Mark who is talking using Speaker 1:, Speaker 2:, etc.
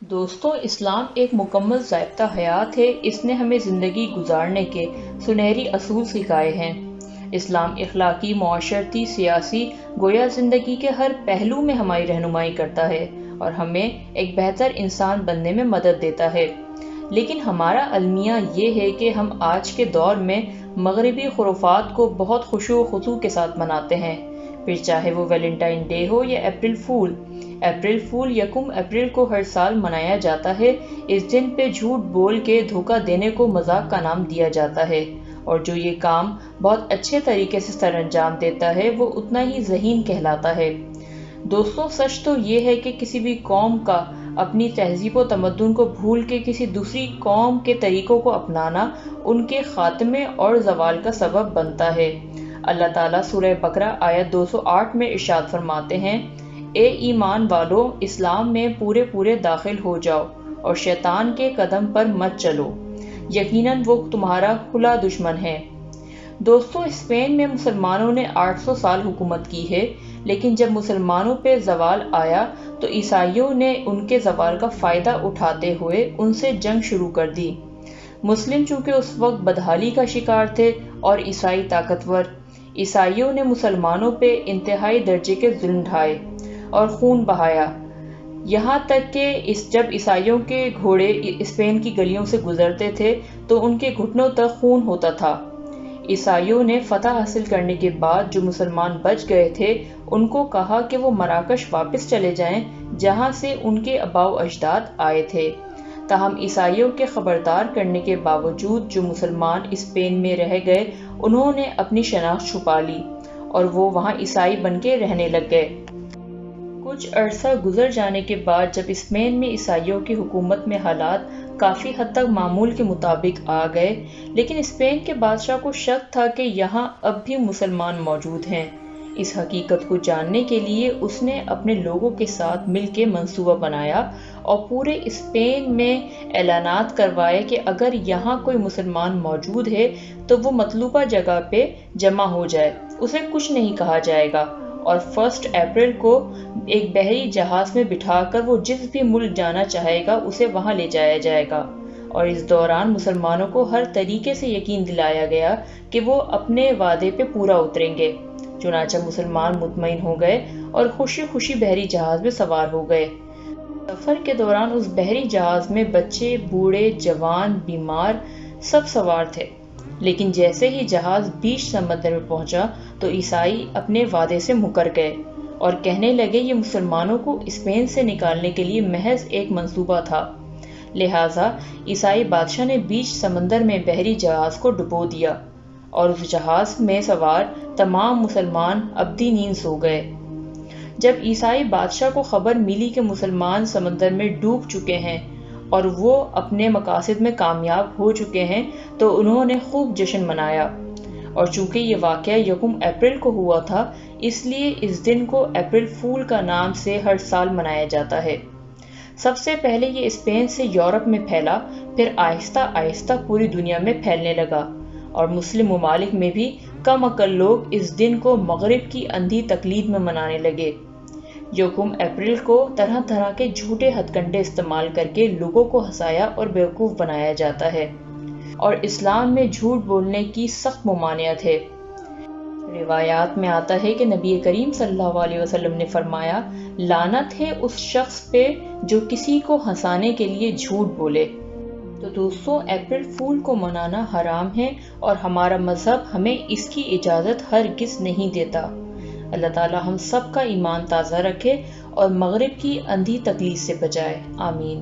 Speaker 1: دوستوں، اسلام ایک مکمل ضابطہ حیات ہے۔ اس نے ہمیں زندگی گزارنے کے سنہری اصول سکھائے ہیں۔ اسلام اخلاقی، معاشرتی، سیاسی، گویا زندگی کے ہر پہلو میں ہماری رہنمائی کرتا ہے اور ہمیں ایک بہتر انسان بننے میں مدد دیتا ہے۔ لیکن ہمارا المیہ یہ ہے کہ ہم آج کے دور میں مغربی خرافات کو بہت خشوع و خضوع کے ساتھ مناتے ہیں، پھر چاہے وہ ویلنٹائن ڈے ہو یا اپریل فول۔ اپریل فول یکم اپریل کو ہر سال منایا جاتا ہے۔ اس دن پہ جھوٹ بول کے دھوکہ دینے کو مذاق کا نام دیا جاتا ہے، اور جو یہ کام بہت اچھے طریقے سے سر انجام دیتا ہے وہ اتنا ہی ذہین کہلاتا ہے۔ دوستوں، سچ تو یہ ہے کہ کسی بھی قوم کا اپنی تہذیب و تمدن کو بھول کے کسی دوسری قوم کے طریقوں کو اپنانا ان کے خاتمے اور زوال کا سبب بنتا ہے۔ اللہ تعالیٰ سورہ بقرہ آیت 208 میں ارشاد فرماتے ہیں، اے ایمان والو، اسلام میں پورے داخل ہو جاؤ اور شیطان کے قدم پر مت چلو، یقیناً وہ تمہارا کھلا دشمن ہے۔ دوستو، اسپین میں مسلمانوں نے 800 سال حکومت کی ہے، لیکن جب مسلمانوں پہ زوال آیا تو عیسائیوں نے ان کے زوال کا فائدہ اٹھاتے ہوئے ان سے جنگ شروع کر دی۔ مسلم چونکہ اس وقت بدحالی کا شکار تھے اور عیسائی طاقتور، عیسائیوں نے مسلمانوں پہ انتہائی درجے کے ظلم ڈھائے اور خون بہایا، یہاں تک کہ جب عیسائیوں کے گھوڑے اسپین کی گلیوں سے گزرتے تھے تو ان کے گھٹنوں تک خون ہوتا تھا۔ عیسائیوں نے فتح حاصل کرنے کے بعد جو مسلمان بچ گئے تھے ان کو کہا کہ وہ مراکش واپس چلے جائیں جہاں سے ان کے آباء و اجداد آئے تھے۔ تاہم عیسائیوں کے خبردار کرنے کے باوجود جو مسلمان اسپین میں رہ گئے انہوں نے اپنی شناخت چھپا لی اور وہ وہاں عیسائی بن کے رہنے لگ گئے۔ کچھ عرصہ گزر جانے کے بعد جب اسپین میں عیسائیوں کی حکومت میں حالات کافی حد تک معمول کے مطابق آ گئے، لیکن اسپین کے بادشاہ کو شک تھا کہ یہاں اب بھی مسلمان موجود ہیں۔ اس حقیقت کو جاننے کے لیے اس نے اپنے لوگوں کے ساتھ مل کے منصوبہ بنایا اور پورے اسپین میں اعلانات کروائے کہ اگر یہاں کوئی مسلمان موجود ہے تو وہ مطلوبہ جگہ پہ جمع ہو جائے، اسے کچھ نہیں کہا جائے گا، اور 1 اپریل کو ایک بحری جہاز میں بٹھا کر وہ جس بھی ملک جانا چاہے گا اسے وہاں لے جایا جائے گا۔ اور اس دوران مسلمانوں کو ہر طریقے سے یقین دلایا گیا کہ وہ اپنے وعدے پہ پورا اتریں گے۔ چنانچہ مسلمان مطمئن ہو گئے اور خوشی خوشی بحری جہاز میں سوار ہو گئے۔ سفر کے دوران اس بحری جہاز میں بچے، بوڑھے، جوان، بیمار سب سوار تھے، لیکن جیسے ہی جہاز بیچ سمندر میں پہنچا تو عیسائی اپنے وعدے سے مکر گئے اور کہنے لگے یہ مسلمانوں کو اسپین سے نکالنے کے لیے محض ایک منصوبہ تھا۔ لہٰذا عیسائی بادشاہ نے بیچ سمندر میں بحری جہاز کو ڈبو دیا اور اس جہاز میں سوار تمام مسلمان ابدی نیند سو گئے۔ جب عیسائی بادشاہ کو خبر ملی کہ مسلمان سمندر میں ڈوب چکے ہیں اور وہ اپنے مقاصد میں کامیاب ہو چکے ہیں تو انہوں نے خوب جشن منایا، اور چونکہ یہ واقعہ یکم اپریل کو ہوا تھا اس لیے اس دن کو اپریل فول کا نام سے ہر سال منایا جاتا ہے۔ سب سے پہلے یہ اسپین سے یورپ میں پھیلا، پھر آہستہ آہستہ پوری دنیا میں پھیلنے لگا، اور مسلم ممالک میں بھی کم عقل لوگ اس دن کو مغرب کی اندھی تقلید میں منانے لگے۔ یکم اپریل کو طرح طرح کے جھوٹے ہتھ کنڈے استعمال کر کے لوگوں کو ہنسایا اور بیوقوف بنایا جاتا ہے، اور اسلام میں جھوٹ بولنے کی سخت ممانعت ہے۔ روایات میں آتا ہے کہ نبی کریم صلی اللہ علیہ وسلم نے فرمایا، لعنت ہے اس شخص پہ جو کسی کو ہنسانے کے لیے جھوٹ بولے۔ تو دوستوں، اپریل فول کو منانا حرام ہے اور ہمارا مذہب ہمیں اس کی اجازت ہرگز نہیں دیتا۔ اللہ تعالی ہم سب کا ایمان تازہ رکھے اور مغرب کی اندھی تقلید سے بچائے، آمین۔